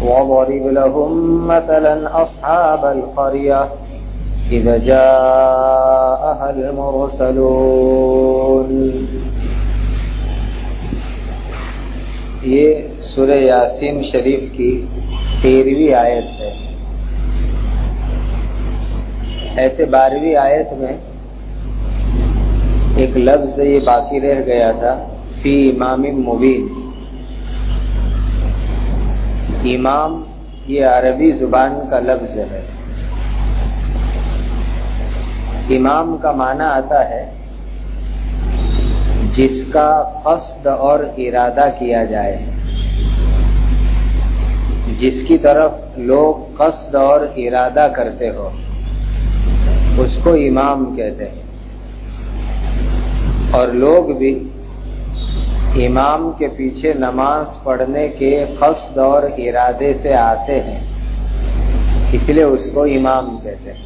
وَاضْرِبْ لَهُم مَّثَلًا أَصْحَابَ الْقَرْيَةِ إِذْ جَاءَهَا الْمُرْسَلُونَ۔ یہ سورہ یاسین شریف کی 13ویں آیت ہے۔ ایسے 12ویں آیت میں ایک لفظ یہ باقی رہ گیا تھا، فی امام مبین۔ امام یہ عربی زبان کا لفظ ہے۔ امام کا معنی آتا ہے جس کا قصد اور ارادہ کیا جائے، جس کی طرف لوگ قصد اور ارادہ کرتے ہو، اس کو امام کہتے ہیں۔ اور لوگ بھی امام کے پیچھے نماز پڑھنے کے قصد اور ارادے سے آتے ہیں، اس لیے اس کو امام کہتے ہیں۔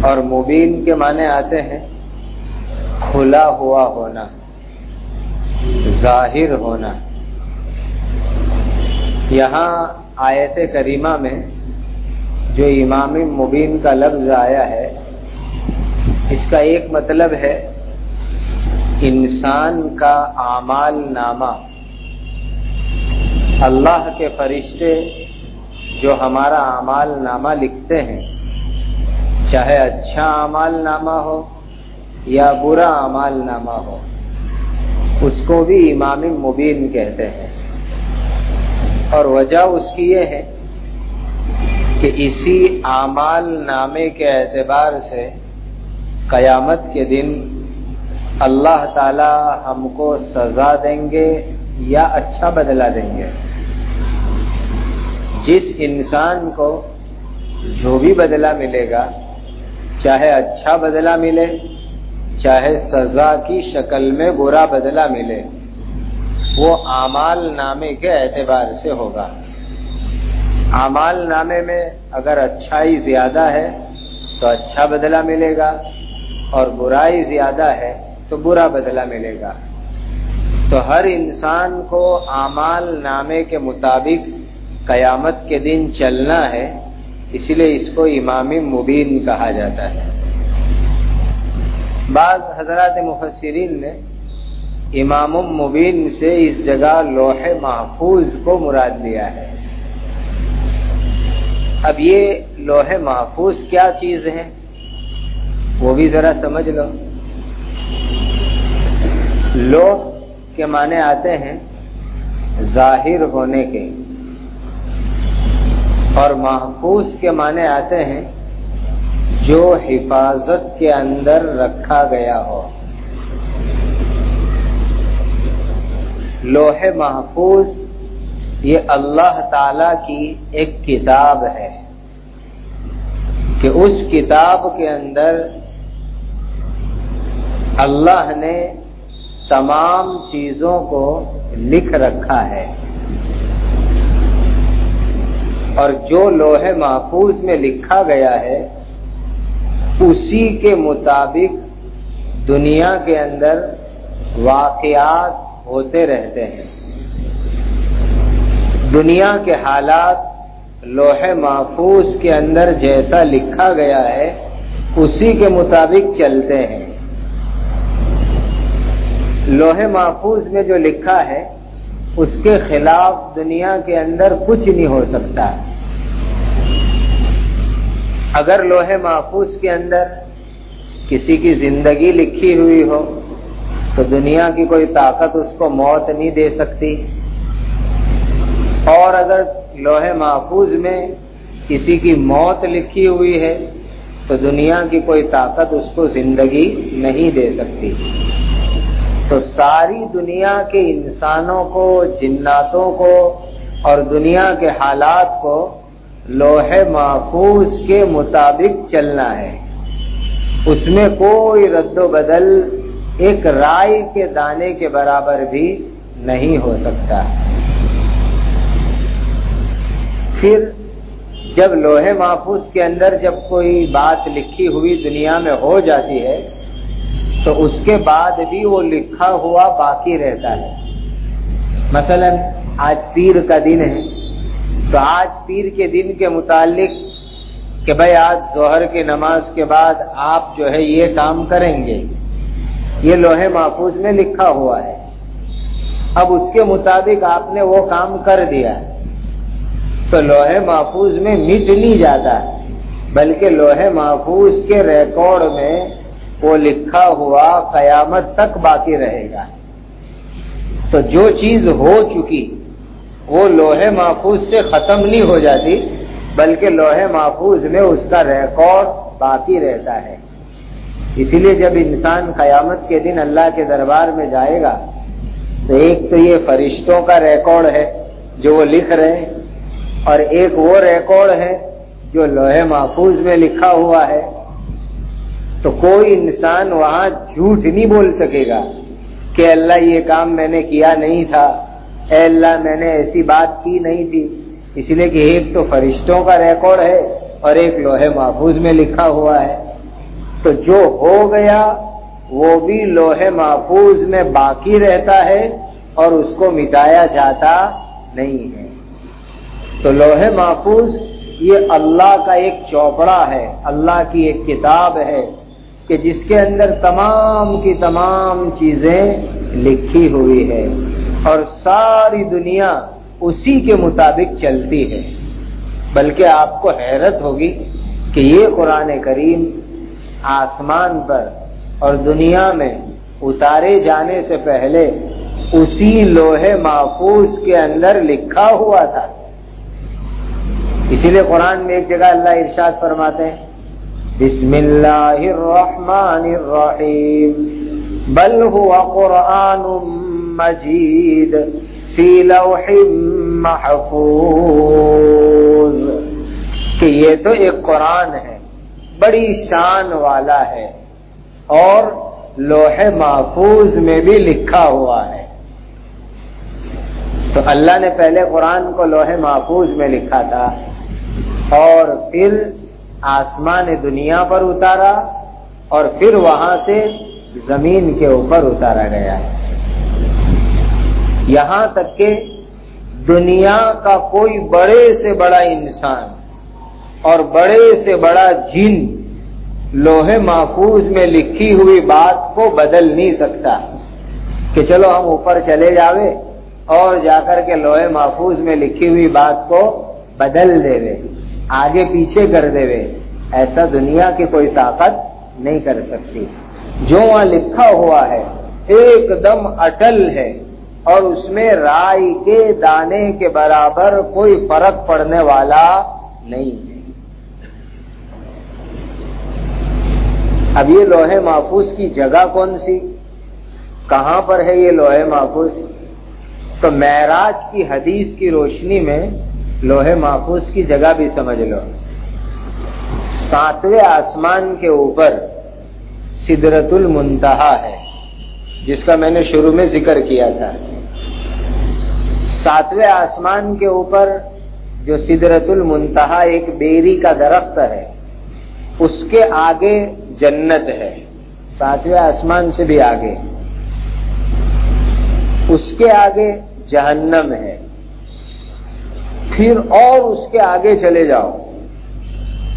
اور مبین کے معنی آتے ہیں کھلا ہوا ہونا، ظاہر ہونا۔ یہاں آیت کریمہ میں جو امام مبین کا لفظ آیا ہے، اس کا ایک مطلب ہے انسان کا اعمال نامہ۔ اللہ کے فرشتے جو ہمارا اعمال نامہ لکھتے ہیں، چاہے اچھا اعمال نامہ ہو یا برا اعمال نامہ ہو، اس کو بھی امام مبین کہتے ہیں۔ اور وجہ اس کی یہ ہے کہ اسی اعمال نامے کے اعتبار سے قیامت کے دن اللہ تعالی ہم کو سزا دیں گے یا اچھا بدلہ دیں گے۔ جس انسان کو جو بھی بدلہ ملے گا، چاہے اچھا بدلہ ملے چاہے سزا کی شکل میں برا بدلہ ملے، وہ اعمال نامے کے اعتبار سے ہوگا۔ اعمال نامے میں اگر اچھائی زیادہ ہے تو اچھا بدلہ ملے گا، اور برائی زیادہ ہے تو برا بدلہ ملے گا۔ تو ہر انسان کو اعمال نامے کے مطابق قیامت کے دن چلنا ہے، اس لیے اس کو امام مبین کہا جاتا ہے۔ بعض حضرات مفسرین نے امام مبین سے اس جگہ لوح محفوظ کو مراد لیا ہے۔ اب یہ لوح محفوظ کیا چیز ہے وہ بھی ذرا سمجھ لو۔ لوح کے معنی آتے ہیں ظاہر ہونے کے، اور محفوظ کے معنی آتے ہیں جو حفاظت کے اندر رکھا گیا ہو۔ لوح محفوظ یہ اللہ تعالی کی ایک کتاب ہے کہ اس کتاب کے اندر اللہ نے تمام چیزوں کو لکھ رکھا ہے، اور جو لوح محفوظ میں لکھا گیا ہے اسی کے مطابق دنیا کے اندر واقعات ہوتے رہتے ہیں۔ دنیا کے حالات لوح محفوظ کے اندر جیسا لکھا گیا ہے اسی کے مطابق چلتے ہیں۔ لوح محفوظ میں جو لکھا ہے اس کے خلاف دنیا کے اندر کچھ نہیں ہو سکتا۔ اگر لوح محفوظ کے اندر کسی کی زندگی لکھی ہوئی ہو تو دنیا کی کوئی طاقت اس کو موت نہیں دے سکتی، اور اگر لوح محفوظ میں کسی کی موت لکھی ہوئی ہے تو دنیا کی کوئی طاقت اس کو زندگی نہیں دے سکتی۔ تو ساری دنیا کے انسانوں کو، جناتوں کو اور دنیا کے حالات کو لوح محفوظ کے مطابق چلنا ہے۔ اس میں کوئی رد و بدل ایک رائی کے دانے کے برابر بھی نہیں ہو سکتا۔ پھر جب لوح محفوظ کے اندر جب کوئی بات لکھی ہوئی دنیا میں ہو جاتی ہے تو اس کے بعد بھی وہ لکھا ہوا باقی رہتا ہے۔ مثلا آج پیر کا دن ہے، تو آج پیر کے دن کے متعلق کہ بھائی آج ظہر کی نماز کے بعد آپ جو ہے یہ کام کریں گے، یہ لوح محفوظ میں لکھا ہوا ہے، اب اس کے مطابق آپ نے وہ کام کر دیا تو لوح محفوظ میں مٹ نہیں جاتا، بلکہ لوح محفوظ کے ریکارڈ میں وہ لکھا ہوا قیامت تک باقی رہے گا۔ تو جو چیز ہو چکی وہ لوح محفوظ سے ختم نہیں ہو جاتی، بلکہ لوح محفوظ میں اس کا ریکارڈ باقی رہتا ہے۔ اسی لیے جب انسان قیامت کے دن اللہ کے دربار میں جائے گا تو ایک تو یہ فرشتوں کا ریکارڈ ہے جو وہ لکھ رہے ہیں، اور ایک وہ ریکارڈ ہے جو لوح محفوظ میں لکھا ہوا ہے۔ تو کوئی انسان وہاں جھوٹ نہیں بول سکے گا کہ اللہ یہ کام میں نے کیا نہیں تھا، اے اللہ میں نے ایسی بات کی نہیں تھی، اس لیے کہ ایک تو فرشتوں کا ریکارڈ ہے اور ایک لوح محفوظ میں لکھا ہوا ہے۔ تو جو ہو گیا وہ بھی لوح محفوظ میں باقی رہتا ہے اور اس کو مٹایا جاتا نہیں ہے۔ تو لوح محفوظ یہ اللہ کا ایک چوپڑا ہے، اللہ کی ایک کتاب ہے کہ جس کے اندر تمام کی تمام چیزیں لکھی ہوئی ہے، اور ساری دنیا اسی کے مطابق چلتی ہے۔ بلکہ آپ کو حیرت ہوگی کہ یہ قرآن کریم آسمان پر اور دنیا میں اتارے جانے سے پہلے اسی لوح محفوظ کے اندر لکھا ہوا تھا۔ اسی لیے قرآن میں ایک جگہ اللہ ارشاد فرماتے ہیں بسم اللہ الرحمن الرحیم بل هو قرآن مجید فی لوح محفوظ، کہ یہ تو ایک قرآن ہے بڑی شان والا ہے اور لوح محفوظ میں بھی لکھا ہوا ہے۔ تو اللہ نے پہلے قرآن کو لوح محفوظ میں لکھا تھا اور پھر آسمان دنیا پر اتارا اور پھر وہاں سے زمین کے اوپر اتارا گیا ہے، یہاں تک کہ دنیا کا کوئی بڑے سے بڑا انسان اور بڑے سے بڑا جن لوح محفوظ میں لکھی ہوئی بات کو بدل نہیں سکتا کہ چلو ہم اوپر چلے جاوے اور جا کر کے لوح محفوظ میں لکھی ہوئی بات کو بدل دے وے، آگے پیچھے کر دے وے، ایسا دنیا کی کوئی طاقت نہیں کر سکتی۔ جو وہاں لکھا ہوا ہے ایک دم اٹل ہے اور اس میں رائی کے دانے کے برابر کوئی فرق پڑنے والا نہیں ہے۔ اب یہ لوح محفوظ کی جگہ کون سی، کہاں پر ہے یہ لوح محفوظ؟ تو معراج کی حدیث کی روشنی میں لوح محفوظ کی جگہ بھی سمجھ لو۔ 7ویں آسمان کے اوپر سدرۃ المنتہا ہے، جس کا میں نے شروع میں ذکر کیا تھا۔ 7ویں آسمان کے اوپر جو سدرۃ المنتہا ایک بیری کا درخت ہے، اس کے آگے جنت ہے، 7ویں آسمان سے بھی آگے، اس کے آگے جہنم ہے، پھر اور اس کے آگے چلے جاؤ،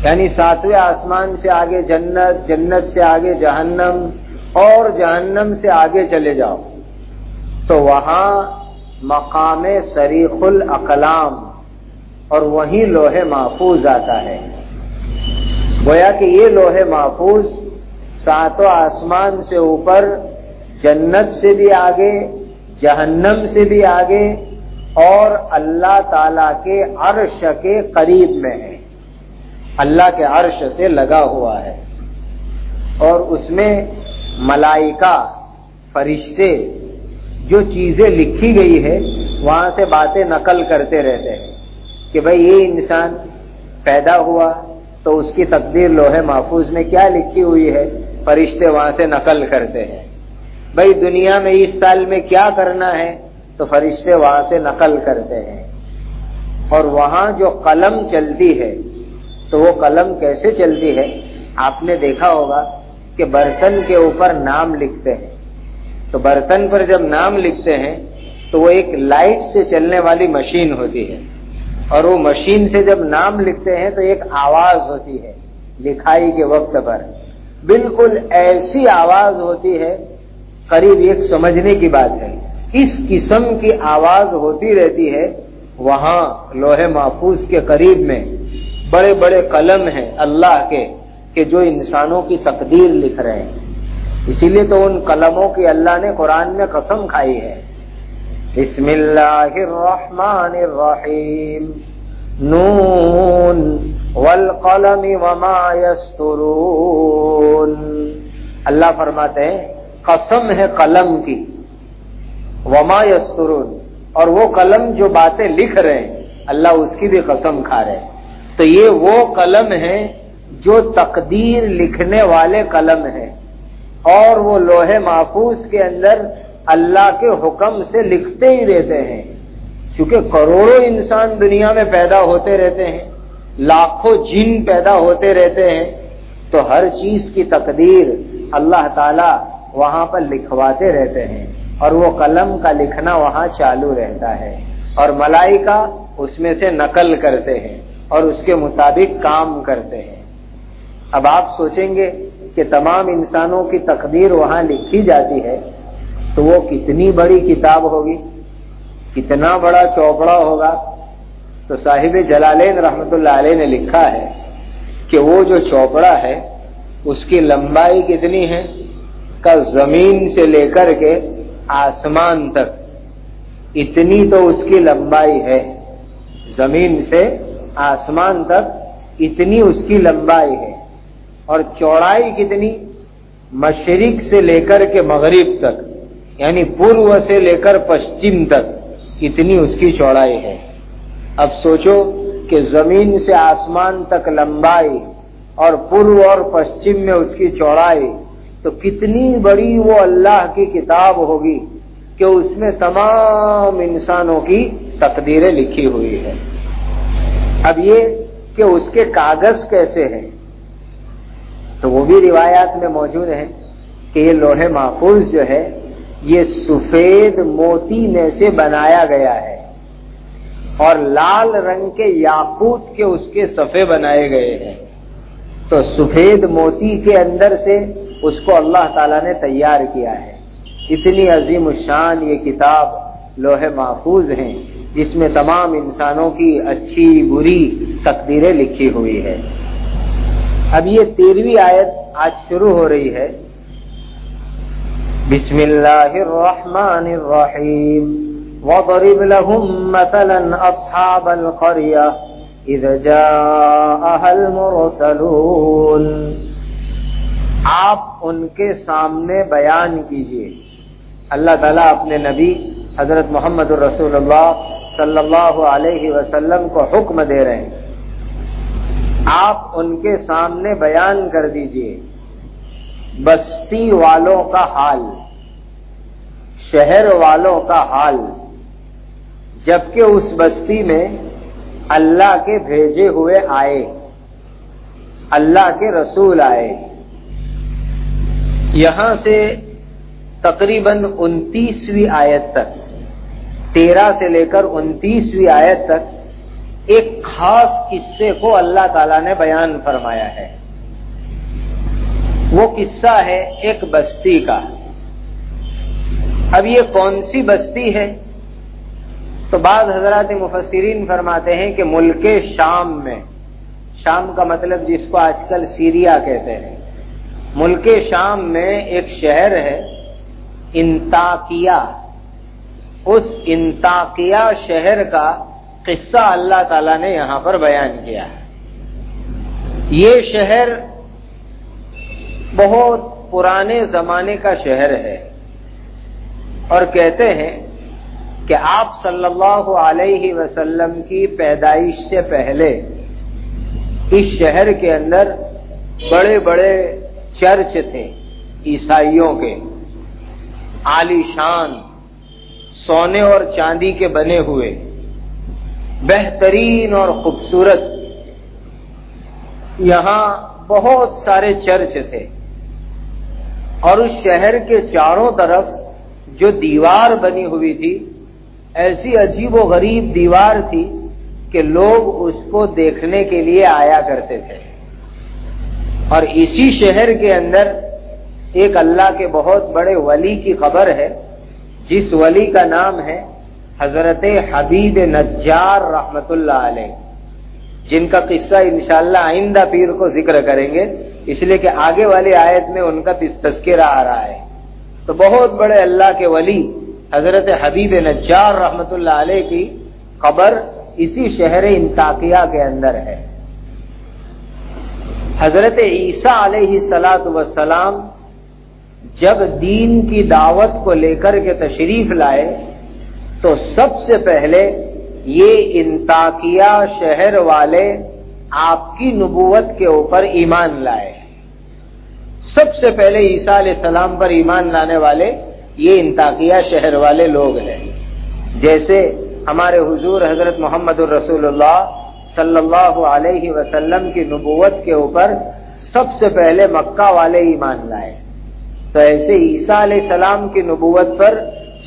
یعنی 7ویں آسمان سے آگے جنت، جنت سے آگے جہنم اور جہنم سے آگے چلے جاؤ تو وہاں مقام صریخ الاقلام اور وہیں لوح محفوظ آتا ہے۔ گویا کہ یہ لوح محفوظ 7 آسمان سے اوپر، جنت سے بھی آگے، جہنم سے بھی آگے اور اللہ تعالی کے عرش کے قریب میں ہے، اللہ کے عرش سے لگا ہوا ہے، اور اس میں ملائکہ فرشتے جو چیزیں لکھی گئی ہے وہاں سے باتیں نقل کرتے رہتے ہیں کہ بھئی یہ انسان پیدا ہوا تو اس کی تقدیر لوح محفوظ میں کیا لکھی ہوئی ہے، فرشتے وہاں سے نقل کرتے ہیں۔ بھئی دنیا میں اس سال میں کیا کرنا ہے تو فرشتے وہاں سے نقل کرتے ہیں۔ اور وہاں جو قلم چلتی ہے تو وہ قلم کیسے چلتی ہے، آپ نے دیکھا ہوگا کہ برتن کے اوپر نام لکھتے ہیں، تو برتن پر جب نام لکھتے ہیں تو وہ ایک لائٹ سے چلنے والی مشین ہوتی ہے، اور وہ مشین سے جب نام لکھتے ہیں تو ایک آواز ہوتی ہے لکھائی کے وقت پر، بالکل ایسی آواز ہوتی ہے، قریب ایک سمجھنے کی بات ہے، اس قسم کی آواز ہوتی رہتی ہے۔ وہاں لوح محفوظ کے قریب میں بڑے بڑے قلم ہیں اللہ کے کہ جو انسانوں کی تقدیر لکھ رہے ہیں، اسی لیے تو ان قلموں کی اللہ نے قرآن میں قسم کھائی ہے۔ بسم اللہ الرحمن الرحیم نون والقلم وما یسطرون، اللہ فرماتے ہیں قسم ہے قلم کی، وما یسطرون، اور وہ قلم جو باتیں لکھ رہے ہیں اللہ اس کی بھی قسم کھا رہے ہیں۔ تو یہ وہ قلم ہے جو تقدیر لکھنے والے قلم ہیں، اور وہ لوح محفوظ کے اندر اللہ کے حکم سے لکھتے ہی رہتے ہیں، چونکہ کروڑوں انسان دنیا میں پیدا ہوتے رہتے ہیں، لاکھوں جن پیدا ہوتے رہتے ہیں، تو ہر چیز کی تقدیر اللہ تعالی وہاں پر لکھواتے رہتے ہیں، اور وہ قلم کا لکھنا وہاں چالو رہتا ہے، اور ملائکہ اس میں سے نقل کرتے ہیں اور اس کے مطابق کام کرتے ہیں۔ اب آپ سوچیں گے کہ تمام انسانوں کی تقدیر وہاں لکھی جاتی ہے تو وہ کتنی بڑی کتاب ہوگی، کتنا بڑا چوپڑا ہوگا۔ تو صاحب جلالین رحمت اللہ علیہ نے لکھا ہے کہ وہ جو چوپڑا ہے اس کی لمبائی کتنی ہے کہ زمین سے لے کر کے آسمان تک اتنی تو اس کی لمبائی ہے، زمین سے آسمان تک اتنی اس کی لمبائی ہے، اور چوڑائی کتنی، مشرق سے لے کر کے مغرب تک، یعنی پورو سے لے کر پشچم تک اتنی اس کی چوڑائی ہے۔ اب سوچو کہ زمین سے آسمان تک لمبائی اور پورو اور پشچم میں اس کی چوڑائی، تو کتنی بڑی وہ اللہ کی کتاب ہوگی کہ اس میں تمام انسانوں کی تقدیریں لکھی ہوئی ہے۔ اب یہ کہ اس کے کاغذ کیسے ہیں، تو وہ بھی روایات میں موجود ہیں کہ یہ لوح محفوظ جو ہے یہ سفید موتی میں سے بنایا گیا ہے، اور لال رنگ کے یاقوت کے اس کے صفحے بنائے گئے ہیں۔ تو سفید موتی کے اندر سے اس کو اللہ تعالیٰ نے تیار کیا ہے۔ اتنی عظیم الشان یہ کتاب لوح محفوظ ہیں جس میں تمام انسانوں کی اچھی بری تقدیریں لکھی ہوئی ہے۔ اب یہ 13ویں آیت آج شروع ہو رہی ہے۔ بسم اللہ الرحمن الرحیم وَضَرِبْ لَهُمْ مَثَلًا أَصْحَابَ الْقَرْيَةِ إِذْ جَاءَهَا الْمُرْسَلُونَ، آپ ان کے سامنے بیان کیجئے۔ اللہ تعالیٰ اپنے نبی حضرت محمد الرسول اللہ صلی اللہ علیہ وسلم کو حکم دے رہے ہیں، آپ ان کے سامنے بیان کر دیجئے بستی والوں کا حال، شہر والوں کا حال، جبکہ اس بستی میں اللہ کے بھیجے ہوئے آئے، اللہ کے رسول آئے۔ یہاں سے تقریباً 29ویں آیت تک، 13 سے لے کر 29ویں آیت تک ایک خاص قصے کو اللہ تعالیٰ نے بیان فرمایا ہے۔ وہ قصہ ہے ایک بستی کا۔ اب یہ کون سی بستی ہے؟ تو بعض حضرات مفسرین فرماتے ہیں کہ ملک شام میں، شام کا مطلب جس کو آج کل سیریا کہتے ہیں، ملک شام میں ایک شہر ہے انطاکیہ۔ اس انطاکیہ شہر کا قصہ اللہ تعالیٰ نے یہاں پر بیان کیا ہے۔ یہ شہر بہت پرانے زمانے کا شہر ہے، اور کہتے ہیں کہ آپ صلی اللہ علیہ وسلم کی پیدائش سے پہلے اس شہر کے اندر بڑے بڑے چرچ تھے عیسائیوں کے، عالی شان، سونے اور چاندی کے بنے ہوئے، بہترین اور خوبصورت۔ یہاں بہت سارے چرچ تھے، اور اس شہر کے چاروں طرف جو دیوار بنی ہوئی تھی ایسی عجیب و غریب دیوار تھی کہ لوگ اس کو دیکھنے کے لیے آیا کرتے تھے. اور اسی شہر کے اندر ایک اللہ کے بہت بڑے ولی کی قبر ہے، جس ولی کا نام ہے حضرت حبیب نجار رحمت اللہ علیہ، جن کا قصہ انشاءاللہ آئندہ پیر کو ذکر کریں گے، اس لیے کہ آگے والی آیت میں ان کا تذکرہ آ رہا ہے. تو بہت بڑے اللہ کے ولی حضرت حبیب نجار رحمت اللہ علیہ کی قبر اسی شہر انطاکیہ کے اندر ہے. حضرت عیسیٰ علیہ السلام جب دین کی دعوت کو لے کر کے تشریف لائے تو سب سے پہلے یہ انطاکیہ شہر والے آپ کی نبوت کے اوپر ایمان لائے. سب سے پہلے عیسیٰ علیہ السلام پر ایمان لانے والے یہ انطاکیہ شہر والے لوگ ہیں. جیسے ہمارے حضور حضرت محمد الرسول اللہ صلی اللہ علیہ وسلم کی نبوت کے اوپر سب سے پہلے مکہ والے ایمان لائے، تو ایسے عیسیٰ علیہ السلام کی نبوت پر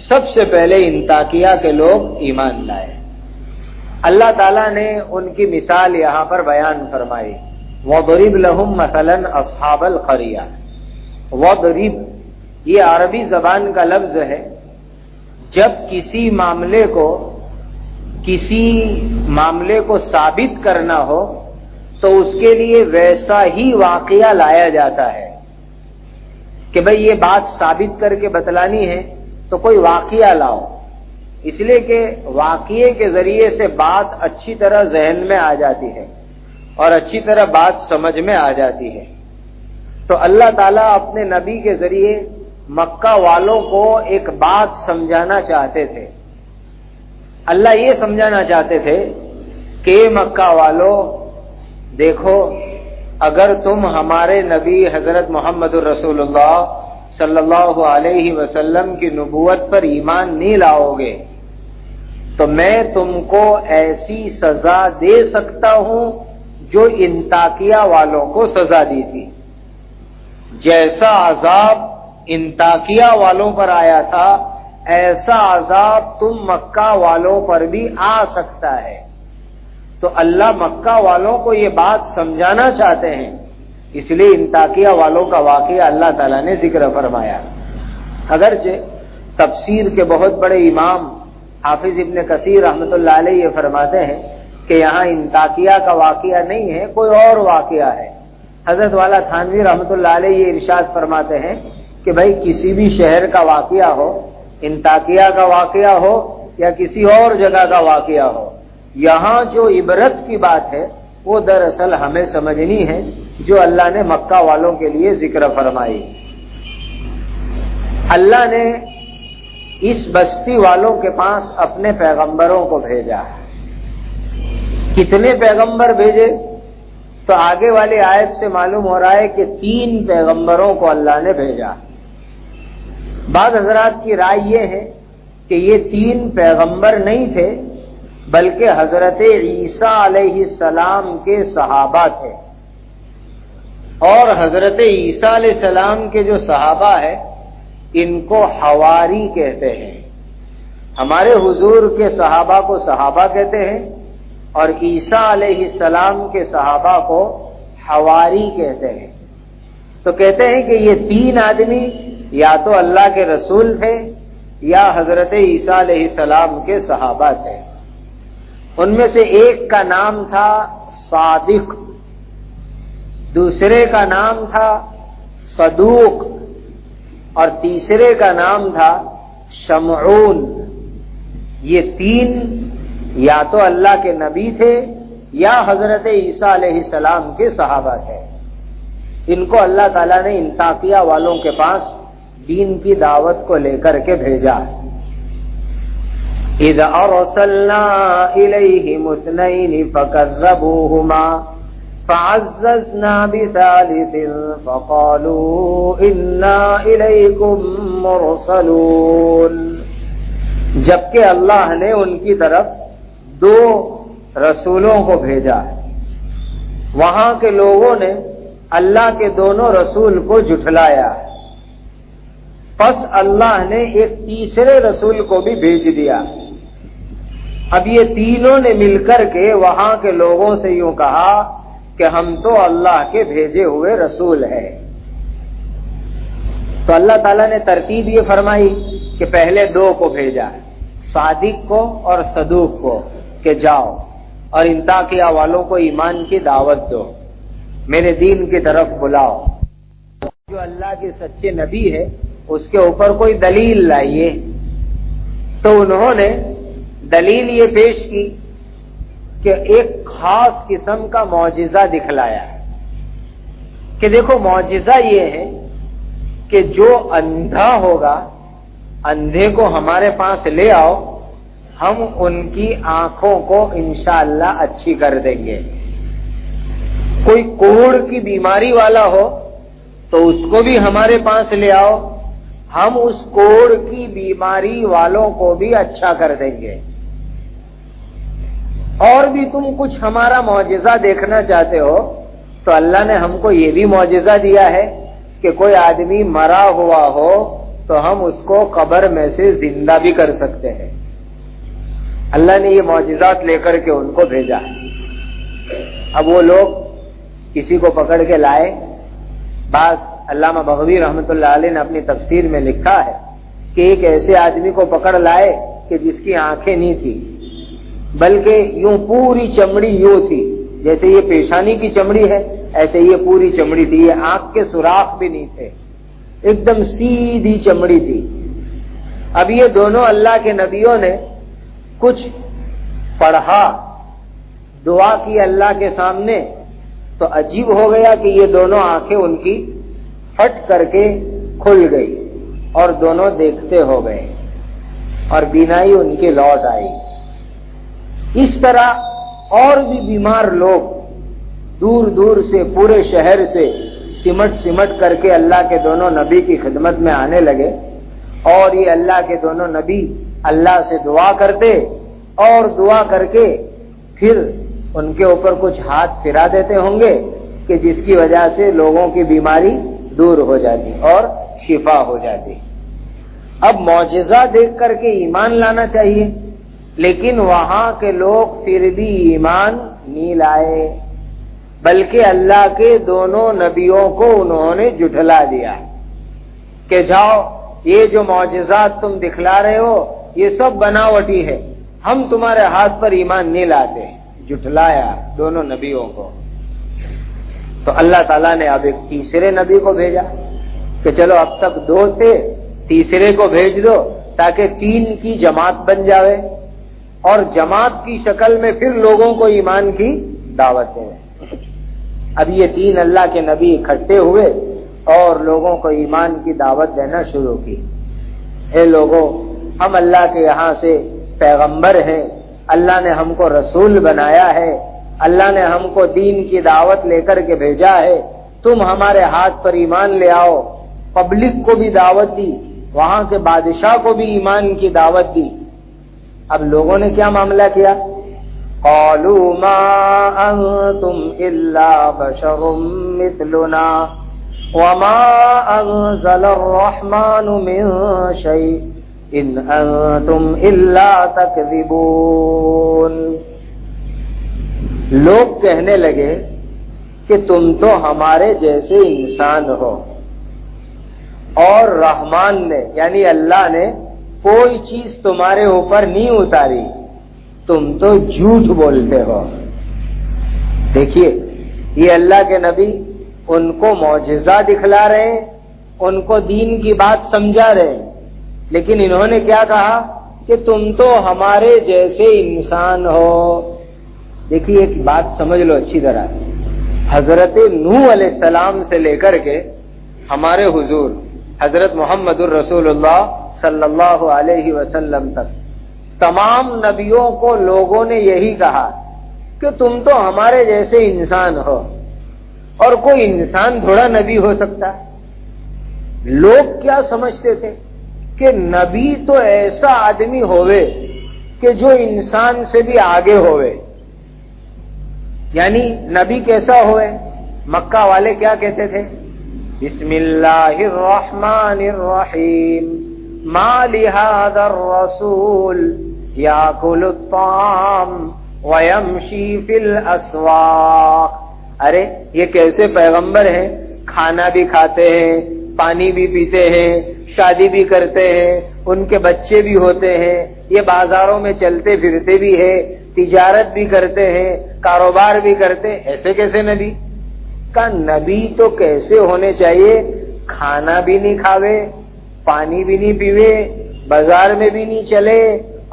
سب سے پہلے انطاکیہ کے لوگ ایمان لائے. اللہ تعالیٰ نے ان کی مثال یہاں پر بیان فرمائی. وَضْرِبْ لَهُمْ مَثَلًا أَصْحَابَ الْقَرْيَةِ. وَضْرِبْ یہ عربی زبان کا لفظ ہے. جب کسی معاملے کو ثابت کرنا ہو تو اس کے لیے ویسا ہی واقعہ لایا جاتا ہے کہ بھئی یہ بات ثابت کر کے بتلانی ہے تو کوئی واقعہ لاؤ، اس لیے کہ واقعے کے ذریعے سے بات اچھی طرح ذہن میں آ جاتی ہے اور اچھی طرح بات سمجھ میں آ جاتی ہے. تو اللہ تعالیٰ اپنے نبی کے ذریعے مکہ والوں کو ایک بات سمجھانا چاہتے تھے. اللہ یہ سمجھانا چاہتے تھے کہ مکہ والوں دیکھو، اگر تم ہمارے نبی حضرت محمد الرسول اللہ صلی اللہ علیہ وسلم کی نبوت پر ایمان نہیں لاؤ گے تو میں تم کو ایسی سزا دے سکتا ہوں جو انطاکیہ والوں کو سزا دی تھی. جیسا عذاب انطاکیہ والوں پر آیا تھا ایسا عذاب تم مکہ والوں پر بھی آ سکتا ہے. تو اللہ مکہ والوں کو یہ بات سمجھانا چاہتے ہیں، اس لیے انطاکیہ والوں کا واقعہ اللہ تعالیٰ نے ذکر فرمایا. اگرچہ تفسیر کے بہت بڑے امام حافظ ابن کثیر رحمۃ اللہ علیہ یہ فرماتے ہیں کہ یہاں انطاکیہ کا واقعہ نہیں ہے، کوئی اور واقعہ ہے. حضرت والا تھانوی رحمۃ اللہ علیہ یہ ارشاد فرماتے ہیں کہ بھائی کسی بھی شہر کا واقعہ ہو، انطاکیہ کا واقعہ ہو یا کسی اور جگہ کا واقعہ ہو، یہاں جو عبرت کی بات ہے وہ دراصل ہمیں سمجھنی ہے جو اللہ نے مکہ والوں کے لیے ذکر فرمائی. اللہ نے اس بستی والوں کے پاس اپنے پیغمبروں کو بھیجا. کتنے پیغمبر بھیجے تو آگے والی آیت سے معلوم ہو رہا ہے کہ 3 پیغمبروں کو اللہ نے بھیجا. بعض حضرات کی رائے یہ ہے کہ یہ 3 پیغمبر نہیں تھے بلکہ حضرت عیسیٰ علیہ السلام کے صحابہ تھے. اور حضرت عیسیٰ علیہ السلام کے جو صحابہ ہیں ان کو حواری کہتے ہیں. ہمارے حضور کے صحابہ کو صحابہ کہتے ہیں اور عیسیٰ علیہ السلام کے صحابہ کو حواری کہتے ہیں. تو کہتے ہیں کہ یہ 3 آدمی یا تو اللہ کے رسول تھے یا حضرت عیسیٰ علیہ السلام کے صحابہ تھے. ان میں سے ایک کا نام تھا صادق، دوسرے کا نام تھا صدوق اور تیسرے کا نام تھا شمعون. یہ 3 یا تو اللہ کے نبی تھے یا حضرت عیسیٰ علیہ السلام کے صحابہ تھے. ان کو اللہ تعالیٰ نے انطاکیہ والوں کے پاس دین کی دعوت کو لے کر کے بھیجا. اذ ارسلنا الیہم 2 فکذبوہما فعززنا بثالث فقالوا انا الیکم مرسلون. جبکہ اللہ نے ان کی طرف 2 رسولوں کو بھیجا، وہاں کے لوگوں نے اللہ کے دونوں رسول کو جھٹلایا، پس اللہ نے ایک تیسرے رسول کو بھی بھیج دیا. اب یہ تینوں نے مل کر کے وہاں کے لوگوں سے یوں کہا کہ ہم تو اللہ کے بھیجے ہوئے رسول ہیں۔ تو اللہ تعالیٰ نے ترتیب یہ فرمائی کہ پہلے دو کو بھیجا، صادق کو اور صدوق کو، کہ جاؤ اور انطاکیہ والوں کو ایمان کی دعوت دو، میرے دین کی طرف بلاؤ۔ جو اللہ کے سچے نبی ہے اس کے اوپر کوئی دلیل لائیے۔ تو انہوں نے دلیل یہ پیش کی کہ ایک خاص قسم کا معجزہ دکھلایا کہ دیکھو معجزہ یہ ہے کہ جو اندھا ہوگا، اندھے کو ہمارے پاس لے آؤ، ہم ان کی آنکھوں کو انشاءاللہ اچھی کر دیں گے۔ کوئی کوڑ کی بیماری والا ہو تو اس کو بھی ہمارے پاس لے آؤ، ہم اس کوڑ کی بیماری والوں کو بھی اچھا کر دیں گے۔ اور بھی تم کچھ ہمارا معجزہ دیکھنا چاہتے ہو تو اللہ نے ہم کو یہ بھی معجزہ دیا ہے کہ کوئی آدمی مرا ہوا ہو تو ہم اس کو قبر میں سے زندہ بھی کر سکتے ہیں۔ اللہ نے یہ معجزات لے کر کے ان کو بھیجا۔ اب وہ لوگ کسی کو پکڑ کے لائے۔ بعض علامہ بغوی رحمۃ اللہ علیہ نے اپنی تفسیر میں لکھا ہے کہ ایک ایسے آدمی کو پکڑ لائے کہ جس کی آنکھیں نہیں تھی، بلکہ یوں پوری چمڑی یوں تھی، جیسے یہ پیشانی کی چمڑی ہے ایسے یہ پوری چمڑی تھی، یہ آنکھ کے سوراخ بھی نہیں تھے، ایک دم سیدھی چمڑی تھی۔ اب یہ دونوں اللہ کے نبیوں نے کچھ پڑھا، دعا کی اللہ کے سامنے، تو عجیب ہو گیا کہ یہ دونوں آنکھیں ان کی پھٹ کر کے کھل گئی اور دونوں دیکھتے ہو گئے اور بینائی ان کی لوٹ آئی۔ اس طرح اور بھی بیمار لوگ دور دور سے، پورے شہر سے سمٹ کر کے اللہ کے دونوں نبی کی خدمت میں آنے لگے، اور یہ اللہ کے دونوں نبی اللہ سے دعا کرتے اور دعا کر کے پھر ان کے اوپر کچھ ہاتھ پھرا دیتے ہوں گے کہ جس کی وجہ سے لوگوں کی بیماری دور ہو جاتی اور شفا ہو جاتی۔ اب معجزہ دیکھ کر کے ایمان لانا چاہیے، لیکن وہاں کے لوگ پھر بھی ایمان نہیں لائے، بلکہ اللہ کے دونوں نبیوں کو انہوں نے جھٹلا دیا کہ جاؤ یہ جو معجزات تم دکھلا رہے ہو یہ سب بناوٹی ہے، ہم تمہارے ہاتھ پر ایمان نہیں لاتے۔ جھٹلایا دونوں نبیوں کو۔ تو اللہ تعالیٰ نے اب ایک تیسرے نبی کو بھیجا کہ چلو اب تک دو تھے، تیسرے کو بھیج دو تاکہ تین کی جماعت بن جاوے اور جماعت کی شکل میں پھر لوگوں کو ایمان کی دعوت دے۔ اب یہ تین اللہ کے نبی اکٹھے ہوئے اور لوگوں کو ایمان کی دعوت دینا شروع کی۔ اے لوگوں، ہم اللہ کے یہاں سے پیغمبر ہیں، اللہ نے ہم کو رسول بنایا ہے، اللہ نے ہم کو دین کی دعوت لے کر کے بھیجا ہے، تم ہمارے ہاتھ پر ایمان لے آؤ۔ پبلک کو بھی دعوت دی، وہاں کے بادشاہ کو بھی ایمان کی دعوت دی۔ اب لوگوں نے کیا معاملہ کیا؟ قالوا ما انتم الا بشر مثلنا وما انزل الرحمن من شيء ان انتم الا تکذبون۔ لوگ کہنے لگے کہ تم تو ہمارے جیسے انسان ہو، اور رحمان نے یعنی اللہ نے کوئی چیز تمہارے اوپر نہیں اتاری، تم تو جھوٹ بولتے ہو۔ دیکھیے یہ اللہ کے نبی ان کو معجزہ دکھلا رہے ہیں، ان کو دین کی بات سمجھا رہے ہیں، لیکن انہوں نے کیا کہا کہ تم تو ہمارے جیسے انسان ہو۔ دیکھیے ایک بات سمجھ لو اچھی طرح، حضرت نوح علیہ السلام سے لے کر کے ہمارے حضور حضرت محمد الرسول اللہ صلی اللہ علیہ وسلم تک تمام نبیوں کو لوگوں نے یہی کہا کہ تم تو ہمارے جیسے انسان ہو، اور کوئی انسان تھوڑا نبی ہو سکتا ہے؟ لوگ کیا سمجھتے تھے کہ نبی تو ایسا آدمی ہوئے کہ جو انسان سے بھی آگے ہوئے، یعنی نبی کیسا ہوئے؟ مکہ والے کیا کہتے تھے؟ بسم اللہ الرحمن الرحیم ما لهذا الرسول یاکل الطعام ویمشی فی الاسواق. ارے یہ کیسے پیغمبر ہیں؟ کھانا بھی کھاتے ہیں، پانی بھی پیتے ہیں، شادی بھی کرتے ہیں، ان کے بچے بھی ہوتے ہیں، یہ بازاروں میں چلتے پھرتے بھی ہیں، تجارت بھی کرتے ہیں، کاروبار بھی کرتے ہیں. ایسے کیسے نبی؟ کا نبی تو کیسے ہونے چاہیے؟ کھانا بھی نہیں کھاوے، پانی بھی نہیں پیوے، بازار میں بھی نہیں چلے،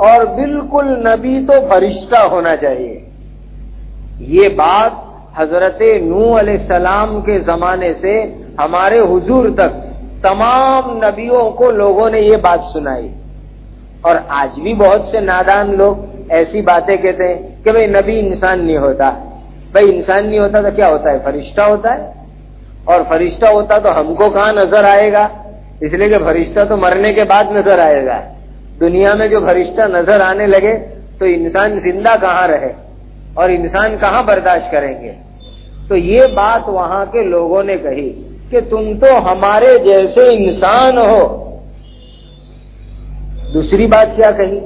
اور بالکل نبی تو فرشتہ ہونا چاہیے. یہ بات حضرت نوح علیہ السلام کے زمانے سے ہمارے حضور تک تمام نبیوں کو لوگوں نے یہ بات سنائی. اور آج بھی بہت سے نادان لوگ ایسی باتیں کہتے ہیں کہ بھئی نبی انسان نہیں ہوتا. بھئی انسان نہیں ہوتا تو کیا ہوتا ہے؟ فرشتہ ہوتا ہے. اور فرشتہ ہوتا تو ہم کو کہاں نظر آئے گا؟ اس لیے کہ فرشتہ تو مرنے کے بعد نظر آئے گا. دنیا میں جو فرشتہ نظر آنے لگے تو انسان زندہ کہاں رہے اور انسان کہاں برداشت کریں گے؟ تو یہ بات وہاں کے لوگوں نے کہی کہ تم تو ہمارے جیسے انسان ہو. دوسری بات کیا کہی؟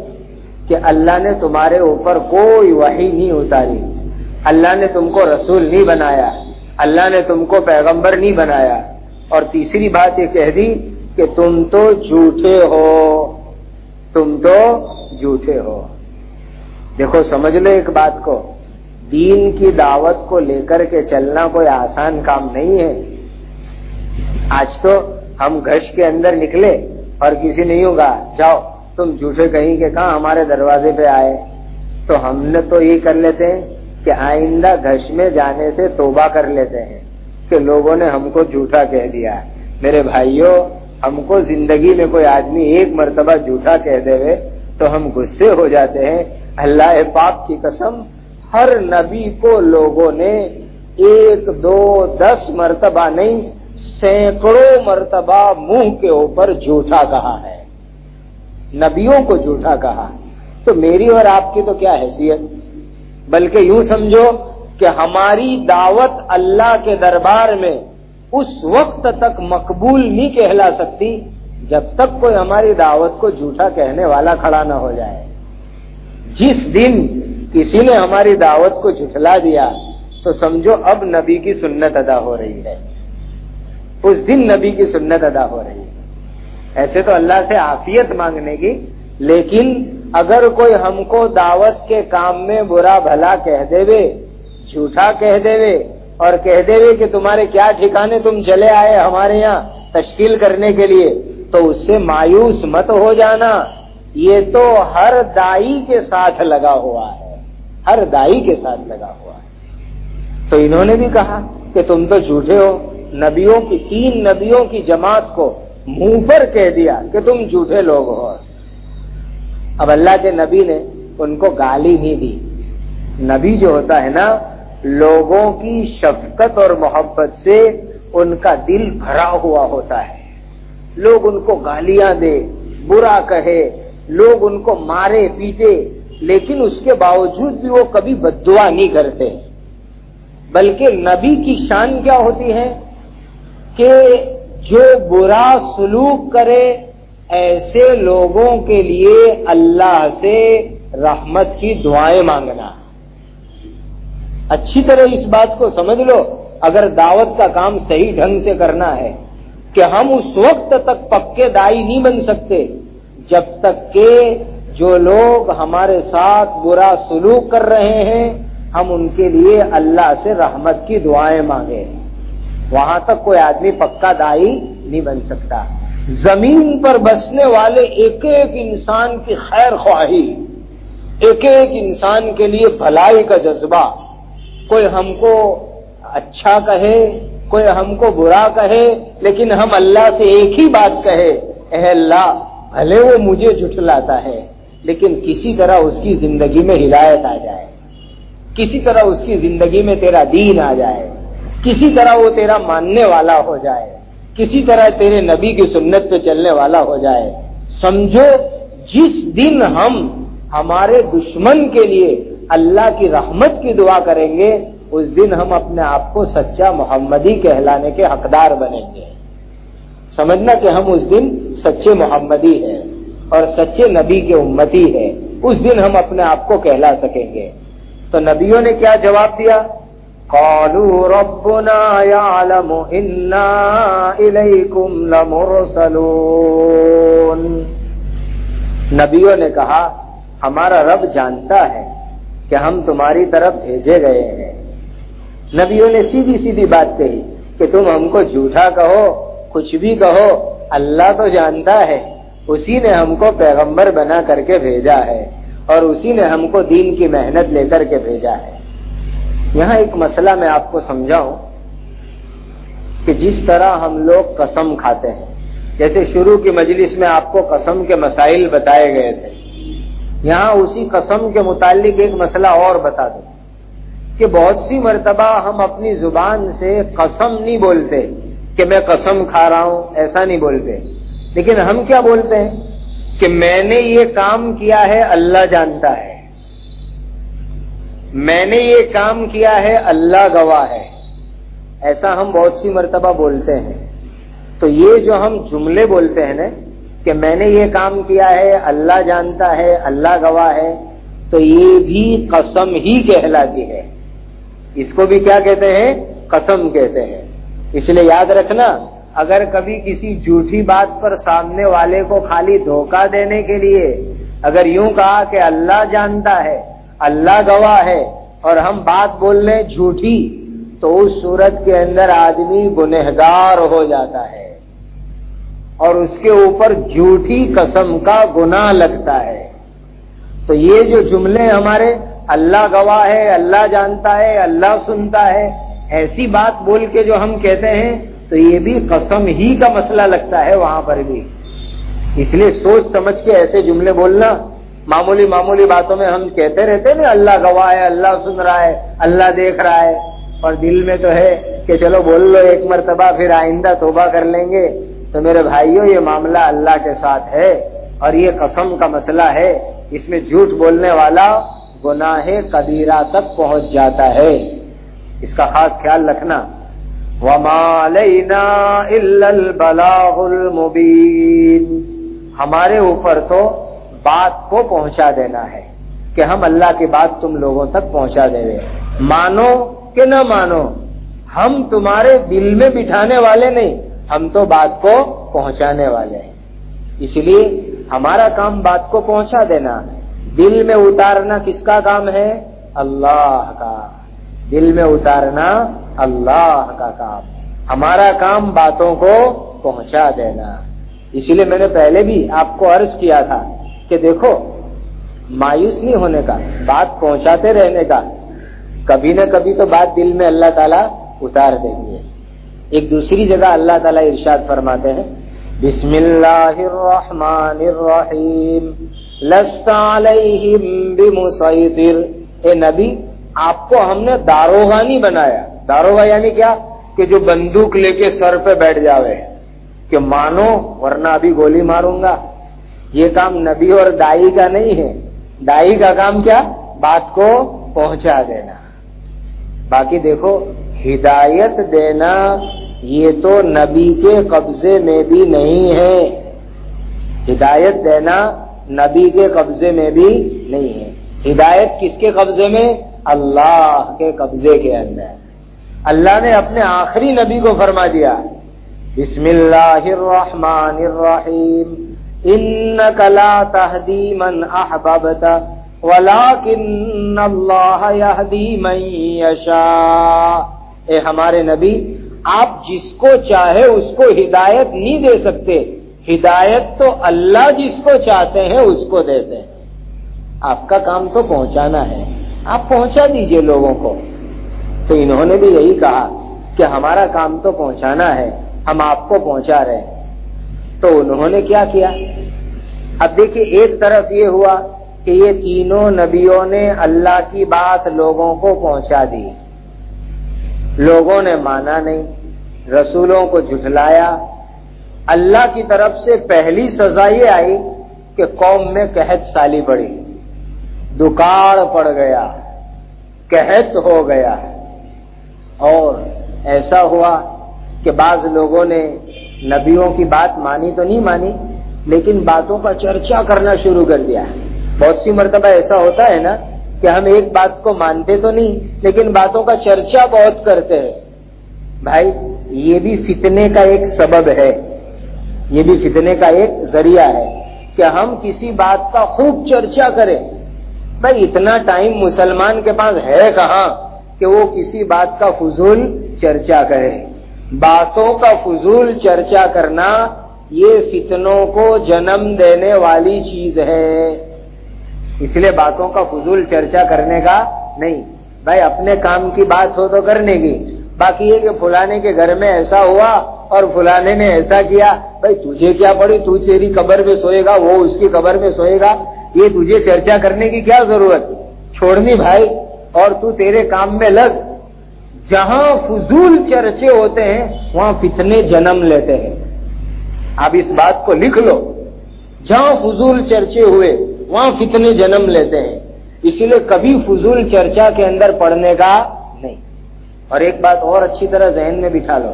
کہ اللہ نے تمہارے اوپر کوئی وحی نہیں اتاری، اللہ نے تم کو رسول نہیں بنایا، اللہ نے تم کو پیغمبر نہیں بنایا. اور تیسری بات یہ کہہ دی کہ تم تو جھوٹے ہو، تم تو جھوٹے ہو. دیکھو سمجھ لو ایک بات کو، دین کی دعوت کو لے کر کے چلنا کوئی آسان کام نہیں ہے. آج تو ہم گھش کے اندر نکلے اور کسی نہیں ہوگا جاؤ تم جھوٹے کہیں کہ کہاں ہمارے دروازے پہ آئے، تو ہم نے تو یہ کر لیتے ہیں کہ آئندہ گھش میں جانے سے توبہ کر لیتے ہیں کہ لوگوں نے ہم کو جھوٹا کہہ دیا. میرے بھائیوں، ہم کو زندگی میں کوئی آدمی ایک مرتبہ جھوٹا کہہ دے تو ہم غصے ہو جاتے ہیں. اللہ پاک کی قسم، ہر نبی کو لوگوں نے 1 2 10 مرتبہ نہیں، سینکڑوں مرتبہ منہ کے اوپر جھوٹا کہا ہے، نبیوں کو جھوٹا کہا. تو میری اور آپ کی تو کیا حیثیت؟ بلکہ یوں سمجھو کہ ہماری دعوت اللہ کے دربار میں اس وقت تک مقبول نہیں کہلا سکتی جب تک کوئی ہماری دعوت کو جھوٹا کہنے والا کھڑا نہ ہو جائے. جس دن کسی نے ہماری دعوت کو جھٹلا دیا تو سمجھو اب نبی کی سنت ادا ہو رہی ہے، اس دن نبی کی سنت ادا ہو رہی ہے. ایسے تو اللہ سے عافیت مانگنے کی، لیکن اگر کوئی ہم کو دعوت کے کام میں برا بھلا کہہ دے وے، جھوٹا کہہ دے وے، اور کہہ دے وے کہ تمہارے کیا ٹھکانے تم چلے آئے ہمارے یہاں تشکیل کرنے کے لیے، تو اس سے مایوس مت ہو جانا. یہ تو ہر دائی کے ساتھ لگا ہوا ہے، ہر دائی کے ساتھ لگا ہوا ہے. تو انہوں نے بھی کہا کہ تم تو جھوٹے ہو. نبیوں کی 3 نبیوں کی جماعت کو منہ پر کہہ دیا کہ تم جھوٹے لوگ ہو. اب اللہ کے نبی نے ان کو گالی نہیں دی. نبی جو ہوتا ہے نا، لوگوں کی شفقت اور محبت سے ان کا دل بھرا ہوا ہوتا ہے. لوگ ان کو گالیاں دے، برا کہے، لوگ ان کو مارے پیٹے، لیکن اس کے باوجود بھی وہ کبھی بد دعا نہیں کرتے. بلکہ نبی کی شان کیا ہوتی ہے کہ جو برا سلوک کرے ایسے لوگوں کے لیے اللہ سے رحمت کی دعائیں مانگنا. اچھی طرح اس بات کو سمجھ لو، اگر دعوت کا کام صحیح ڈھنگ سے کرنا ہے کہ ہم اس وقت تک پکے دائی نہیں بن سکتے جب تک کہ جو لوگ ہمارے ساتھ برا سلوک کر رہے ہیں ہم ان کے لیے اللہ سے رحمت کی دعائیں مانگیں. وہاں تک کوئی آدمی پکا دائی نہیں بن سکتا. زمین پر بسنے والے ایک ایک انسان کی خیر خواہی، ایک ایک انسان کے لیے بھلائی کا جذبہ، کوئی ہم کو اچھا کہے، کوئی ہم کو برا کہے، لیکن ہم اللہ سے ایک ہی بات کہے، اے اللہ بھلے وہ مجھے جھٹلاتا ہے لیکن کسی طرح اس کی زندگی میں ہدایت آ جائے، کسی طرح اس کی زندگی میں تیرا دین آ جائے، کسی طرح وہ تیرا ماننے والا ہو جائے، کسی طرح تیرے نبی کی سنت پہ چلنے والا ہو جائے. سمجھو جس دن ہم ہمارے دشمن کے لیے اللہ کی رحمت کی دعا کریں گے اس دن ہم اپنے آپ کو سچا محمدی کہلانے کے حقدار بنیں گے. سمجھنا کہ ہم اس دن سچے محمدی ہیں اور سچے نبی کے امتی ہیں. اس دن ہم اپنے آپ کو کہلا سکیں گے۔ تو نبیوں نے کیا جواب دیا؟ قالوا ربنا يعلم انا الیکم لمرسلون۔ نبیوں نے کہا ہمارا رب جانتا ہے کہ ہم تمہاری طرف بھیجے گئے ہیں۔ نبیوں نے سیدھی سیدھی بات کہی کہ تم ہم کو جھوٹا کہو، کچھ بھی کہو، اللہ تو جانتا ہے، اسی نے ہم کو پیغمبر بنا کر کے بھیجا ہے اور اسی نے ہم کو دین کی محنت لے کر کے بھیجا ہے۔ یہاں ایک مسئلہ میں آپ کو سمجھاؤں کہ جس طرح ہم لوگ قسم کھاتے ہیں، جیسے شروع کی مجلس میں آپ کو قسم کے مسائل بتائے گئے تھے، یہاں اسی قسم کے متعلق ایک مسئلہ اور بتا دوں کہ بہت سی مرتبہ ہم اپنی زبان سے قسم نہیں بولتے کہ میں قسم کھا رہا ہوں، ایسا نہیں بولتے، لیکن ہم کیا بولتے ہیں کہ میں نے یہ کام کیا ہے، اللہ جانتا ہے، میں نے یہ کام کیا ہے، اللہ گواہ ہے، ایسا ہم بہت سی مرتبہ بولتے ہیں۔ تو یہ جو ہم جملے بولتے ہیں نا کہ میں نے یہ کام کیا ہے، اللہ جانتا ہے، اللہ گواہ ہے، تو یہ بھی قسم ہی کہلاتی ہے، اس کو بھی کیا کہتے ہیں؟ قسم کہتے ہیں۔ اس لیے یاد رکھنا، اگر کبھی کسی جھوٹی بات پر سامنے والے کو خالی دھوکہ دینے کے لیے اگر یوں کہا کہ اللہ جانتا ہے، اللہ گواہ ہے، اور ہم بات بول لیں جھوٹی، تو اس صورت کے اندر آدمی گنہگار ہو جاتا ہے اور اس کے اوپر جھوٹی قسم کا گناہ لگتا ہے۔ تو یہ جو جملے ہمارے اللہ گواہ ہے، اللہ جانتا ہے، اللہ سنتا ہے، ایسی بات بول کے جو ہم کہتے ہیں تو یہ بھی قسم ہی کا مسئلہ لگتا ہے وہاں پر بھی۔ اس لیے سوچ سمجھ کے ایسے جملے بولنا۔ معمولی معمولی باتوں میں ہم کہتے رہتے ہیں نا اللہ گواہ ہے، اللہ سن رہا ہے، اللہ دیکھ رہا ہے، اور دل میں تو ہے کہ چلو بول لو ایک مرتبہ پھر آئندہ توبہ کر لیں گے۔ تو میرے بھائیوں، یہ معاملہ اللہ کے ساتھ ہے اور یہ قسم کا مسئلہ ہے، اس میں جھوٹ بولنے والا گناہ کبیرہ تک پہنچ جاتا ہے، اس کا خاص خیال رکھنا۔ وَمَا عَلَيْنَا إِلَّا الْبَلَاغُ الْمُبِينُ، ہمارے اوپر تو بات کو پہنچا دینا ہے کہ ہم اللہ کی بات تم لوگوں تک پہنچا دیں، مانو کہ نہ مانو، ہم تمہارے دل میں بٹھانے والے نہیں، ہم تو بات کو پہنچانے والے ہیں۔ اس لیے ہمارا کام بات کو پہنچا دینا، دل میں اتارنا کس کا کام ہے؟ اللہ کا، دل میں اتارنا اللہ کا کام، ہمارا کام باتوں کو پہنچا دینا۔ اسی لیے میں نے پہلے بھی آپ کو عرض کیا تھا کہ دیکھو، مایوس نہیں ہونے کا، بات پہنچاتے رہنے کا، کبھی نہ کبھی تو بات دل میں اللہ تعالیٰ اتار دیں گے۔ ایک دوسری جگہ اللہ تعالیٰ ارشاد فرماتے ہیں بسم اللہ الرحمن الرحیم لست علیہم بمسیطر، اے نبی آپ کو ہم نے داروغہ نہیں بنایا۔ داروغہ یعنی کیا؟ کہ جو بندوق لے کے سر پہ بیٹھ جاوے کہ مانو ورنہ ابھی گولی ماروں گا۔ یہ کام نبی اور دائی کا نہیں ہے، دائی کا کام کیا؟ بات کو پہنچا دینا۔ باقی دیکھو، ہدایت دینا یہ تو نبی کے قبضے میں بھی نہیں ہے، ہدایت دینا نبی کے قبضے میں بھی نہیں ہے۔ ہدایت کس کے قبضے میں؟ اللہ کے قبضے کے اندر۔ اللہ نے اپنے آخری نبی کو فرما دیا بسم اللہ الرحمن الرحیم انک لا تہدی من احببت ولکن اللہ یہدی من یشاء، اے ہمارے نبی آپ جس کو چاہے اس کو ہدایت نہیں دے سکتے، ہدایت تو اللہ جس کو چاہتے ہیں اس کو دیتے ہیں۔ آپ کا کام تو پہنچانا ہے، آپ پہنچا دیجئے لوگوں کو۔ تو انہوں نے بھی یہی کہا کہ ہمارا کام تو پہنچانا ہے، ہم آپ کو پہنچا رہے ہیں۔ تو انہوں نے کیا کیا؟ اب دیکھیے، ایک طرف یہ ہوا کہ یہ تینوں نبیوں نے اللہ کی بات لوگوں کو پہنچا دی، لوگوں نے مانا نہیں، رسولوں کو جھٹلایا۔ اللہ کی طرف سے پہلی سزا یہ آئی کہ قوم میں قحط سالی پڑی، دکاڑ پڑ گیا، قحط ہو گیا، اور ایسا ہوا کہ بعض لوگوں نے نبیوں کی بات مانی تو نہیں مانی، لیکن باتوں کا چرچا کرنا شروع کر دیا، بہت سی مرتبہ ایسا ہوتا ہے نا کہ ہم ایک بات کو مانتے تو نہیں لیکن باتوں کا چرچا بہت کرتے ہیں. بھائی یہ بھی فتنے کا ایک سبب ہے، یہ بھی فتنے کا ایک ذریعہ ہے کہ ہم کسی بات کا خوب چرچا کریں. بھائی اتنا ٹائم مسلمان کے پاس ہے کہاں کہ وہ کسی بات کا فضول چرچا کرے. باتوں کا فضول چرچا کرنا یہ فتنوں کو جنم دینے والی چیز ہے. اس لیے باتوں کا فضول چرچا کرنے کا نہیں. بھائی اپنے کام کی بات ہو تو کرنے کی، باقی یہ کہ فلانے کے گھر میں ایسا ہوا اور فلانے نے ایسا کیا، بھائی تجھے کیا پڑی؟ تو تیری قبر میں سوئے گا، وہ اس کی قبر میں سوئے گا، یہ تجھے چرچا کرنے کی کیا ضرورت؟ چھوڑنی بھائی، اور تو تیرے کام میں لگ. جہاں فضول چرچے ہوتے ہیں وہاں فتنے جنم لیتے ہیں. آپ اس بات کو لکھ لو، جہاں فضول چرچے ہوئے وہاں فتنے جنم لیتے ہیں. اسی لیے کبھی فضول چرچا کے اندر پڑنے کا نہیں. اور ایک بات اور اچھی طرح ذہن میں بٹھا لو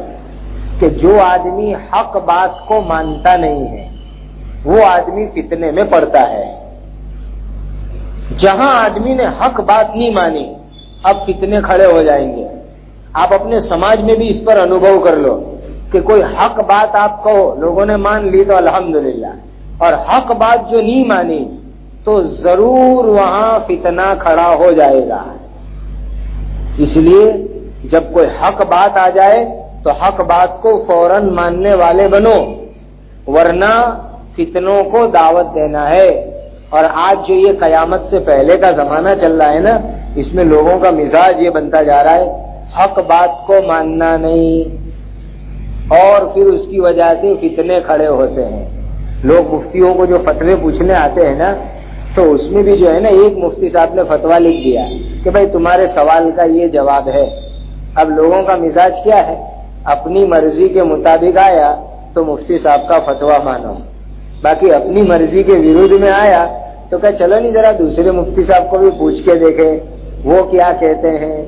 کہ جو آدمی حق بات کو مانتا نہیں ہے وہ آدمی فتنے میں پڑتا ہے. جہاں آدمی نے حق بات نہیں مانی اب فتنے کھڑے ہو جائیں گے. آپ اپنے سماج میں بھی اس پر انوبھو کر لو کہ کوئی حق بات آپ کہو، لوگوں نے مان لی تو الحمدللہ، اور حق بات جو نہیں مانی تو ضرور وہاں فتنہ کھڑا ہو جائے گا. اس لیے جب کوئی حق بات آ جائے تو حق بات کو فوراً ماننے والے بنو، ورنہ فتنوں کو دعوت دینا ہے. اور آج جو یہ قیامت سے پہلے کا زمانہ چل رہا ہے نا، اس میں لوگوں کا مزاج یہ بنتا جا رہا ہے حق بات کو ماننا نہیں، اور پھر اس کی وجہ سے فتنے کھڑے ہوتے ہیں. لوگ مفتیوں کو جو فتوے پوچھنے آتے ہیں نا تو اس میں بھی جو ہے نا ایک مفتی صاحب نے فتویٰ لکھ دیا کہ بھائی تمہارے سوال کا یہ جواب ہے. اب لوگوں کا مزاج کیا ہے؟ اپنی مرضی کے مطابق آیا تو مفتی صاحب کا فتویٰ مانو، باقی اپنی مرضی کے ورودھ میں آیا تو کہ چلو نہیں ذرا دوسرے مفتی صاحب کو بھی پوچھ کے دیکھیں وہ کیا کہتے ہیں.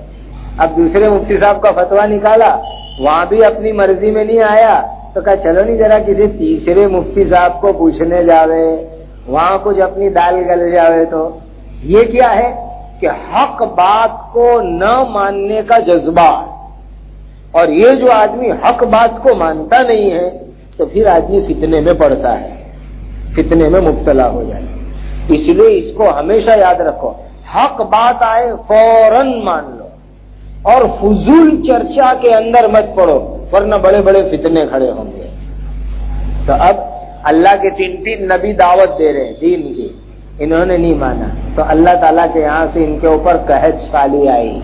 اب دوسرے مفتی صاحب کا فتویٰ نکالا، وہاں بھی اپنی مرضی میں نہیں آیا تو کہا چلو نہیں ذرا کسی تیسرے مفتی صاحب کو پوچھنے جاوے، وہاں کچھ اپنی دال گل جاوے. تو یہ کیا ہے کہ حق بات کو نہ ماننے کا جذبہ. اور یہ جو آدمی حق بات کو مانتا نہیں ہے تو پھر آدمی فتنے میں پڑتا ہے، فتنے میں مبتلا ہو جائے. اس لیے اس کو ہمیشہ یاد رکھو، حق بات آئے فوراً مان لو اور فضول چرچا کے اندر مت پڑو ورنہ بڑے بڑے فتنے کھڑے ہوں گے. تو اب اللہ کے 3 نبی دعوت دے رہے ہیں دین کی، انہوں نے نہیں مانا تو اللہ تعالیٰ کے یہاں سے ان کے اوپر قحط سالی آئی،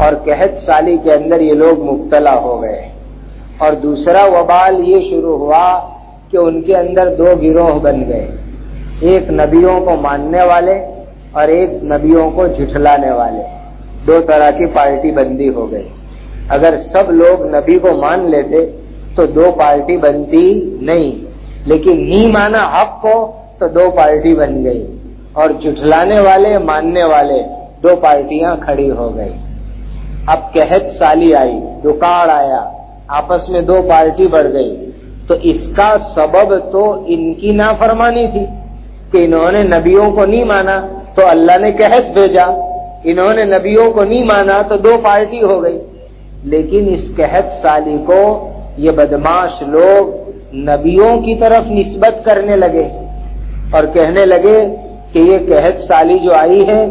اور قحط سالی کے اندر یہ لوگ مبتلا ہو گئے. اور دوسرا وبال یہ شروع ہوا کہ ان کے اندر 2 گروہ بن گئے، ایک نبیوں کو ماننے والے اور ایک نبیوں کو جھٹلانے والے. 2 طرح کی پارٹی بندی ہو گئی. اگر سب لوگ نبی کو مان لیتے تو 2 پارٹی بنتی نہیں، لیکن نہیں مانا حق کو تو 2 پارٹی بن گئی، اور جھٹلانے والے ماننے والے 2 پارٹیاں کھڑی ہو گئی. اب قحط سالی آئی، دکاڑ آیا، آپس میں 2 پارٹی بڑھ گئی. تو اس کا سبب تو ان کی نافرمانی تھی کہ انہوں نے نبیوں کو نہیں مانا تو اللہ نے قحط بھیجا، انہوں نے نبیوں کو نہیں مانا تو 2 پارٹی ہو گئی. لیکن اس قحط سالی کو یہ بدماش لوگ نبیوں کی طرف نسبت کرنے لگے اور کہنے لگے کہ یہ قحط سالی جو آئی ہے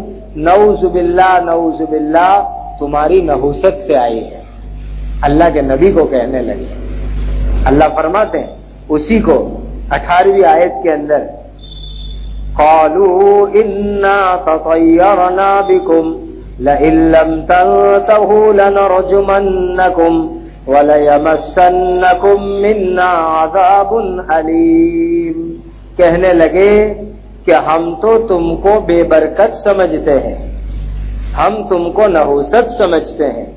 نعوذ باللہ تمہاری نحوست سے آئی ہے. اللہ کے نبی کو کہنے لگے. اللہ فرماتے ہیں اسی کو 18ویں آیت کے اندر قالوا انا تطیرنا بکم لئن لم تنتهوا لنرجمنکم وَلَيَمَسَّنَّكُم مِّنَّا عَذَابٌ أَلِيمٌ. کہنے لگے کہ ہم تو تم کو بے برکت سمجھتے ہیں، ہم تم کو نحوست سمجھتے ہیں،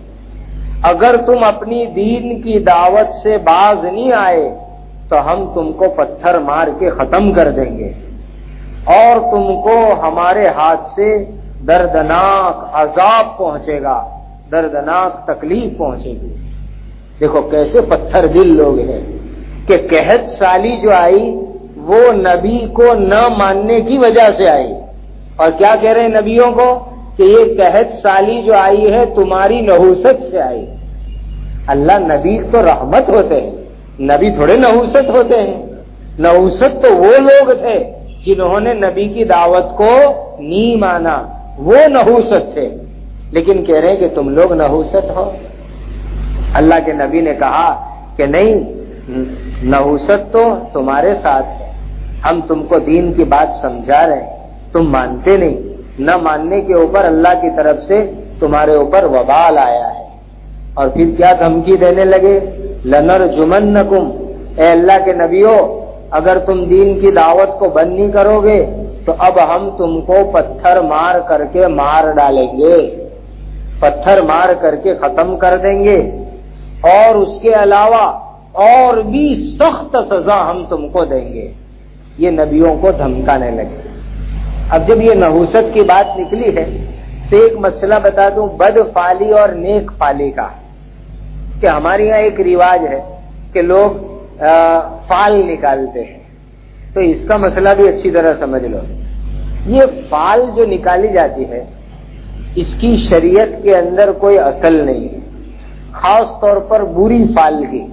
اگر تم اپنی دین کی دعوت سے باز نہیں آئے تو ہم تم کو پتھر مار کے ختم کر دیں گے اور تم کو ہمارے ہاتھ سے دردناک عذاب پہنچے گا، دردناک تکلیف پہنچے گی. دیکھو کیسے پتھر دل لوگ ہیں کہ قحط سالی جو آئی وہ نبی کو نہ ماننے کی وجہ سے آئی. اور کیا کہہ رہے ہیں نبیوں کو کہ یہ قحط سالی جو آئی ہے تمہاری نحوست سے آئی. اللہ نبی تو رحمت ہوتے ہیں، نبی تھوڑے نحوست ہوتے ہیں. نحوست تو وہ لوگ تھے جنہوں نے نبی کی دعوت کو نہیں مانا، وہ نحوست تھے. لیکن کہہ رہے ہیں کہ تم لوگ نحوست ہو. اللہ کے نبی نے کہا کہ نہیں، نحوست تو تمہارے ساتھ ہے، ہم تم کو دین کی بات سمجھا رہے ہیں، تم مانتے نہیں. نہ ماننے کے اوپر اللہ کی طرف سے تمہارے اوپر وبال آیا ہے. اور پھر کیا دھمکی دینے لگے، لنرجمنکم، اے اللہ کے نبیو اگر تم دین کی دعوت کو بند نہیں کرو گے تو اب ہم تم کو پتھر مار کر کے مار ڈالیں گے، پتھر مار کر کے ختم کر دیں گے، اور اس کے علاوہ اور بھی سخت سزا ہم تم کو دیں گے. یہ نبیوں کو دھمکانے لگے. اب جب یہ نحوست کی بات نکلی ہے تو ایک مسئلہ بتا دوں بد فالی اور نیک فالی کا، کہ ہمارے یہاں ایک رواج ہے کہ لوگ فال نکالتے ہیں. تو اس کا مسئلہ بھی اچھی طرح سمجھ لو. یہ فال جو نکالی جاتی ہے اس کی شریعت کے اندر کوئی اصل نہیں ہے، خاص طور پر بری فال کی.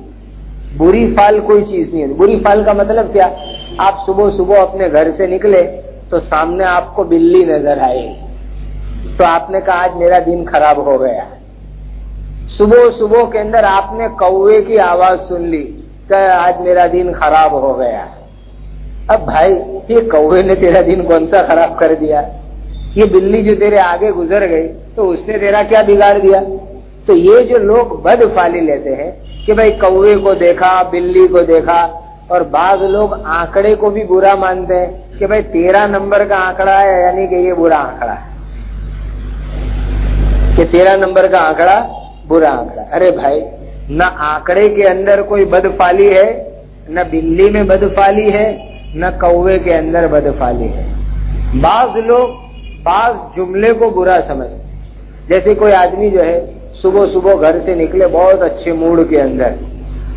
بری فال کوئی چیز نہیں ہے. بری فال کا مطلب کیا، آپ صبح صبح اپنے گھر سے نکلے تو سامنے آپ کو بلی نظر آئی تو آپ نے کہا آج میرا دن خراب ہو گیا. صبح صبح کے اندر آپ نے کوے کی آواز سن لی کہ آج میرا دن خراب ہو گیا. اب بھائی یہ کوے نے تیرا دن کون سا خراب کر دیا، یہ بلی جو تیرے آگے گزر گئی تو اس نے تیرا کیا بگاڑ دیا. تو یہ جو لوگ بد فالی لیتے ہیں کہ بھائی کوے کو دیکھا، بلی کو دیکھا، اور بعض لوگ آنکڑے کو بھی برا مانتے ہیں کہ بھائی 13 نمبر کا آنکڑا ہے یعنی کہ یہ برا آنکڑا ہے، کہ 13 نمبر کا آنکڑا برا آنکڑا. ارے بھائی نہ آنکڑے کے اندر کوئی بد فالی ہے، نہ بلی میں بد فالی ہے، نہ کوے کے اندر بد فالی ہے. بعض لوگ بعض جملے کو برا سمجھتے، جیسے کوئی آدمی جو ہے صبح صبح گھر سے نکلے بہت اچھے موڈ کے اندر،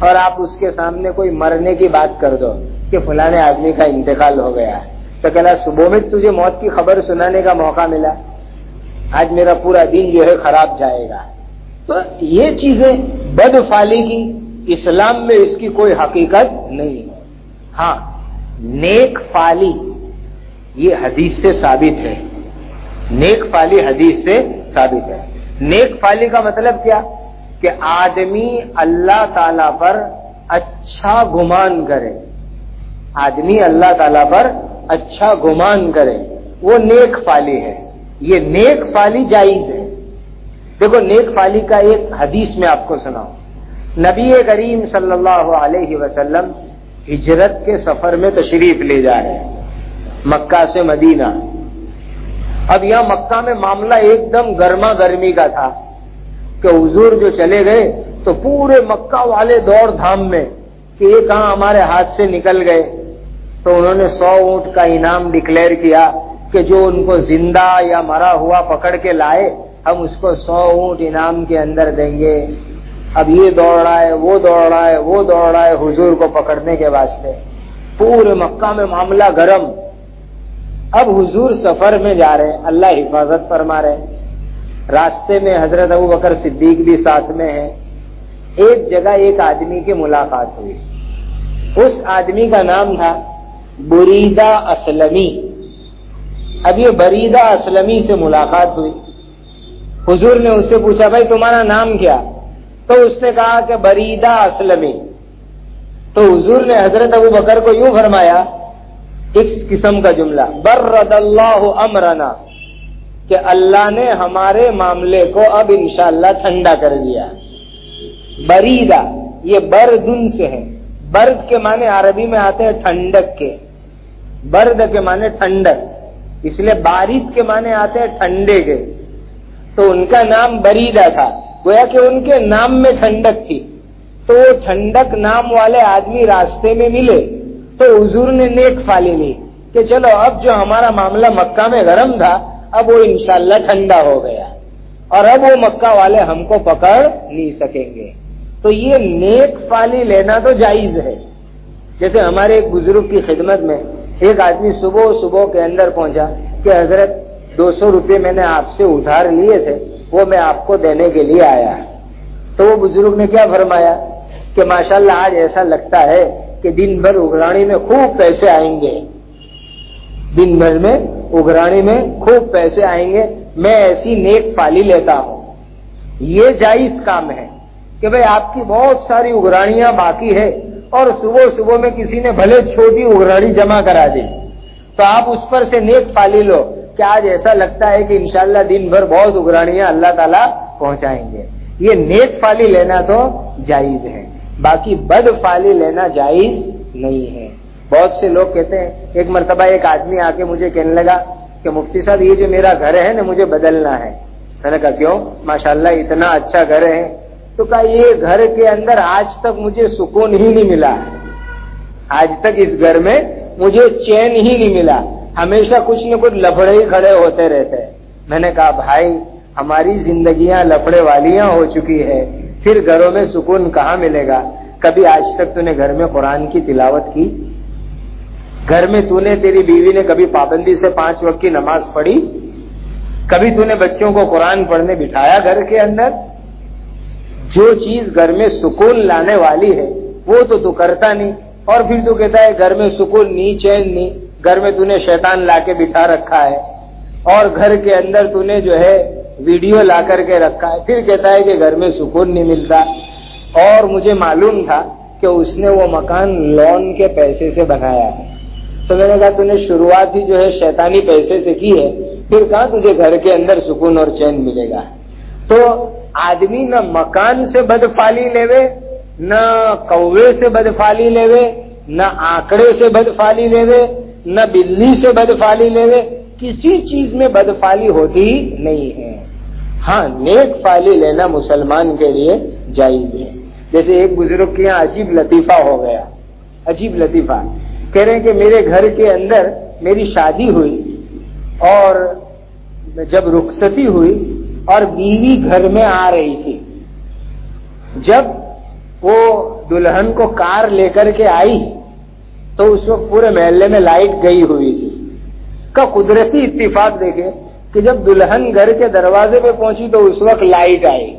اور آپ اس کے سامنے کوئی مرنے کی بات کر دو کہ فلانے آدمی کا انتقال ہو گیا ہے، تو کہنا صبح میں تجھے موت کی خبر سنانے کا موقع ملا، آج میرا پورا دن جو ہے خراب جائے گا. تو یہ چیزیں بد فالی کی اسلام میں اس کی کوئی حقیقت نہیں. ہاں نیک فالی یہ حدیث سے ثابت ہے، نیک فالی حدیث سے ثابت ہے. نیک فالی کا مطلب کیا کہ آدمی اللہ تعالی پر اچھا گمان کرے، آدمی اللہ تعالی پر اچھا گمان کرے، وہ نیک فالی ہے. یہ نیک فالی جائز ہے. دیکھو نیک فالی کا ایک حدیث میں آپ کو سناؤں. نبی کریم صلی اللہ علیہ وسلم ہجرت کے سفر میں تشریف لے جا رہے ہیں مکہ سے مدینہ. اب یہاں مکہ میں معاملہ ایک دم گرما گرمی کا تھا کہ حضور جو چلے گئے تو پورے مکہ والے دوڑ دھام میں کہ یہ کہاں ہمارے ہاتھ سے نکل گئے. تو انہوں نے 100 اونٹ کا انعام ڈکلیئر کیا کہ جو ان کو زندہ یا مرا ہوا پکڑ کے لائے ہم اس کو 100 اونٹ انعام کے اندر دیں گے. اب یہ دوڑ رہا ہے، وہ دوڑ رہا ہے، وہ دوڑ رہا ہے حضور کو پکڑنے کے واسطے. پورے مکہ میں معاملہ گرم. اب حضور سفر میں جا رہے ہیں، اللہ حفاظت فرما رہے ہیں. راستے میں حضرت ابوبکر صدیق بھی ساتھ میں ہیں. ایک جگہ ایک آدمی کی ملاقات ہوئی. اس آدمی کا نام تھا بریدہ اسلمی. اب یہ بریدہ اسلمی سے ملاقات ہوئی. حضور نے اس سے پوچھا بھائی تمہارا نام کیا؟ تو اس نے کہا کہ بریدہ اسلمی. تو حضور نے حضرت ابوبکر کو یوں فرمایا، ایک قسم کا جملہ، برد اللہ امرنا، کہ اللہ نے ہمارے معاملے کو اب انشاءاللہ ٹھنڈا کر دیا. بریدہ یہ بردن سے ہے. برد کے معنی عربی میں آتے ہیں ٹھنڈک کے، برد کے معنی ٹھنڈک، اس لیے بارد کے معنی آتے ہیں ٹھنڈے کے. تو ان کا نام بریدہ تھا، گویا کہ ان کے نام میں ٹھنڈک تھی. تو وہ ٹھنڈک نام والے آدمی راستے میں ملے تو حضور نے نیک فالی لی کہ چلو اب جو ہمارا معاملہ مکہ میں گرم تھا اب وہ انشاءاللہ ٹھنڈا ہو گیا اور اب وہ مکہ والے ہم کو پکڑ نہیں سکیں گے. تو یہ نیک فالی لینا تو جائز ہے. جیسے ہمارے ایک بزرگ کی خدمت میں ایک آدمی صبح صبح کے اندر پہنچا کہ کہ حضرت 200 روپے میں نے آپ سے ادھار لیے تھے، وہ میں آپ کو دینے کے لیے آیا۔ تو وہ بزرگ نے کیا فرمایا کہ ماشاءاللہ آج ایسا لگتا ہے کہ دن بھر اگرانی میں خوب پیسے آئیں گے، دن بھر میں اگرانی میں خوب پیسے آئیں گے، میں ایسی نیک فالی لیتا ہوں۔ یہ جائز کام ہے کہ بھئی آپ کی بہت ساری اگرانیاں باقی ہے اور صبح صبح میں کسی نے بھلے چھوٹی اگرانی جمع کرا دی تو آپ اس پر سے نیک فالی لو کہ آج ایسا لگتا ہے کہ انشاءاللہ دن بھر بہت اگرانیاں اللہ تعالیٰ پہنچائیں گے۔ یہ نیک فالی لینا تو جائز ہے، باقی بد فالی لینا جائز نہیں ہے۔ بہت سے لوگ کہتے ہیں، ایک مرتبہ ایک آدمی آ کے مجھے کہنے لگا کہ مفتی صاحب یہ جو میرا گھر ہے نا مجھے بدلنا ہے۔ میں نے کہا کیوں؟ ماشاءاللہ اتنا اچھا گھر ہے۔ تو کہا یہ گھر کے اندر آج تک مجھے سکون ہی نہیں ملا، آج تک اس گھر میں مجھے چین ہی نہیں ملا، ہمیشہ کچھ نہ کچھ لفڑے ہی کھڑے ہوتے رہتے۔ میں نے کہا بھائی ہماری زندگیاں لفڑے والیاں ہو چکی ہے، پھر گھروں میں سکون کہاں ملے گا؟ کبھی آج تک تو نے گھر میں قرآن کی تلاوت کی؟ گھر میں تو نے تیری بیوی نے کبھی پابندی سے 5 وقت کی نماز پڑھی؟ کبھی تو نے بچوں کو قرآن پڑھنے بٹھایا گھر کے اندر؟ جو چیز گھر میں سکون لانے والی ہے وہ تو کرتا نہیں، اور پھر تو کہتا ہے گھر میں سکون نہیں، چین نہیں۔ گھر میں تو نے شیطان لا کے بٹھا رکھا ہے اور گھر کے اندر تو نے جو ہے ویڈیو لا کر کے رکھا ہے، پھر کہتا ہے کہ گھر میں سکون نہیں ملتا۔ اور مجھے معلوم تھا کہ اس نے وہ مکان لون کے پیسے سے بنایا ہے، تو میں نے کہا تو نے شروعات ہی جو ہے شیطانی پیسے سے کی ہے، پھر کہاں تجھے گھر کے اندر سکون اور چین ملے گا؟ تو آدمی نہ مکان سے بدفالی لیوے، نہ کوے سے بدفالی لیوے، نہ آنکڑے سے بدفالی لیوے، نہ بلی سے بدفالی لیوے، کسی چیز میں بدفالی ہوتی ہی نہیں ہے۔ ہاں نیک فالی لینا مسلمان کے لیے جائز ہے۔ جیسے ایک بزرگ کے یہاں عجیب لطیفہ ہو گیا، عجیب لطیفہ، کہہ رہے ہیں کہ میرے گھر کے اندر میری شادی ہوئی اور جب رخصتی ہوئی اور بیوی گھر میں آ رہی تھی، جب وہ دلہن کو کار لے کر کے آئی تو اس وقت پورے محلے میں لائٹ گئی ہوئی تھی۔ کا قدرتی اتفاق دیکھے کہ جب دلہن گھر کے دروازے پہ پہنچی تو اس وقت لائٹ آئی،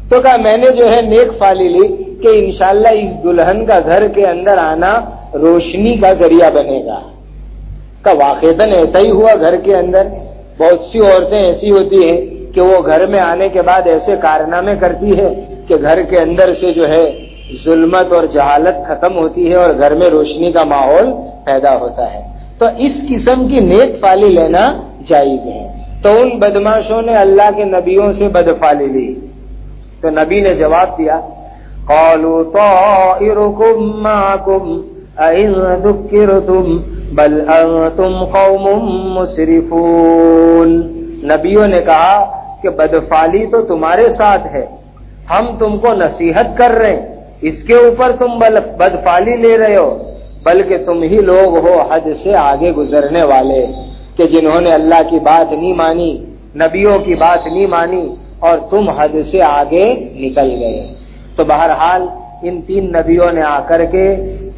تو کہا میں نے جو ہے نیک فالی لی کہ انشاءاللہ اس دلہن کا گھر کے اندر آنا روشنی کا ذریعہ بنے گا۔ کا واقعتاً ایسا ہی ہوا۔ گھر کے اندر بہت سی عورتیں ایسی ہوتی ہیں کہ وہ گھر میں آنے کے بعد ایسے کارنامے کرتی ہے کہ گھر کے اندر سے جو ہے ظلمت اور جہالت ختم ہوتی ہے اور گھر میں روشنی کا ماحول پیدا ہوتا ہے۔ تو اس قسم کی نیک فالی لینا جائز ہے۔ تو ان بدماشوں نے اللہ کے نبیوں سے بدفالی لی، تو نبی نے جواب دیا قالوا طائركم معكم أئن ذكرتم بل أنتم قوم مسرفون۔ نبیوں نے کہا کہ بدفالی تو تمہارے ساتھ ہے، ہم تم کو نصیحت کر رہے ہیں، اس کے اوپر تم بدفالی لے رہے ہو، بلکہ تم ہی لوگ ہو حد سے آگے گزرنے والے کہ جنہوں نے اللہ کی بات نہیں مانی، نبیوں کی بات نہیں مانی اور تم حد سے آگے نکل گئے۔ تو بہرحال ان 3 نبیوں نے آ کر کے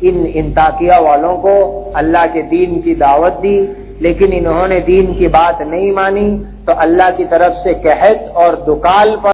ان انطاکیہ والوں کو اللہ کے دین کی دعوت دی، لیکن انہوں نے دین کی بات نہیں مانی، تو اللہ کی طرف سے قحط اور دکال پر